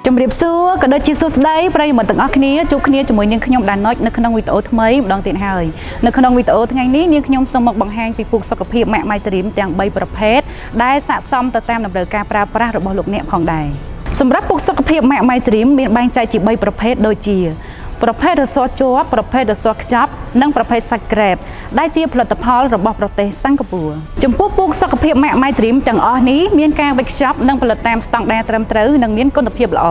Trong điệp xưa, có đôi chia sẻ đấy, bây giờ từng ở kia, chụp kia cho mỗi những khung đàn nói, nơi khung video thứ mấy đang tiện hơi, nơi khung video thứ ngày ní, những khung xong một bằng hàng vì buộc sọc hiệp mẹ mai tìm tiếng bay bờ phết,ได้สะสมแต่ตามนำเดินการปราบปรามរបស់លោកអ្នកផងដែរសម្រាប់ពុកសុខភាពម៉ាក់ម៉ៃត្រៀមមានបែងចែកជា3ប្រភេទដូចជាប្រភេទរសជាប់ប្រភេទរសខ្ចប់និងប្រភេទសាច់ក្រែបដែលជាផលិតផលរបស់ប្រទេសសិង្ហបុរីចំពោះពុកសុខភាពម៉ាក់ម៉ៃត្រៀមទាំងអស់នេះមានការវេចខ្ចប់និងផលិតតាមស្តង់ដារត្រឹមត្រូវនិងមានគុណភាពល្អ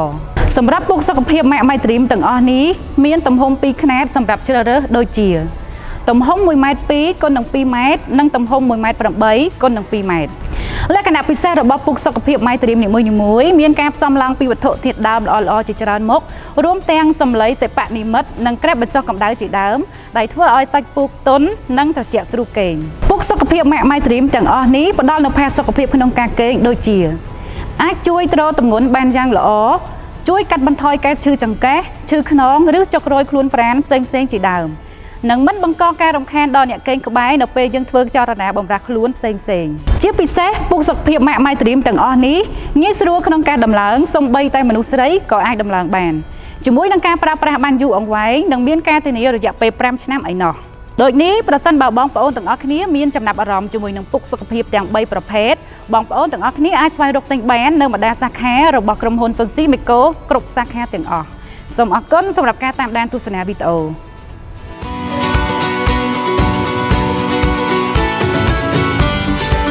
សម្រាប់ពុកសុខភាពម៉ាក់ម៉ៃត្រៀមទាំងអស់នេះមានទំហំ2ខ្នាតសម្រាប់ជ្រើសរើសដូចជាទំហំ 1.2 ម៉ែត្រគុណនឹង 2 ម៉ែត្រនិងទំហំ 1.8 ម៉ែត្រគុណនឹង 2 ម៉ែត្រលក្ខណៈពិសេសរបស់ពុកសុខភាពម៉ៃត្រៀមនីមួយៗមានការផ្សំឡើងពីវត្ថុធាតុដើមល្អៗជាច្រើនមុខរួមទាំងសម្លៃសិប្បនិមិត្តនិងក្រែបបញ្ចុះកម្ដៅជាដើមដែលធ្វើឲ្យសាច់ពុកទន់និងត្រជាក់ស្រួលគេងពុកសុខភាពម៉ាក់ម៉ៃត្រៀមទាំងអស់នេះផ្ដល់នូវផាសុខភាពក្នុងការគេងដូចជាអាចជួយទ្រទម្ងន់បានយ៉ាងល្អជួយកាត់បន្ថយការឈឺចង្កេះឈឺខ្នងឬចុករយខ្លួនប្រាណផ្សេងៗជាដើមនឹងមិនបង្កការរំខានដល់អ្នកគេងក្បែរនៅពេលយើងធ្វើចលនាបំរះខ្លួនផ្សេងជាពិសេសពុកសុខភាពម៉ាក់ម៉ៃត្រៀមទាំងអស់នេះងាយស្រួលក្នុងការដំឡើងសូម្បីតែមនុស្សស្រីក៏អាចដំឡើងបានជាមួយនឹងការប្រើប្រាស់បានយូរអង្វែងនិងមានការធានារយៈពេល5ឆ្នាំឯណោះដូចនេះប្រសិនបើបងប្អូនទាំងអស់គ្នាមានចំណាប់អារម្មណ៍ជាមួយនឹងពុកសុខភាពទាំង3ប្រភេទបងប្អូនទាំងអស់គ្នាអាចស្វែងរកទិញបាននៅបណ្ដាសាខារបស់ក្រុមហ៊ុនសុនស៊ីមេកូគ្រប់សាខាទាំងអស់សូមអរគុណសម្រាប់ការតាមដានទស្សនាវីដេអូ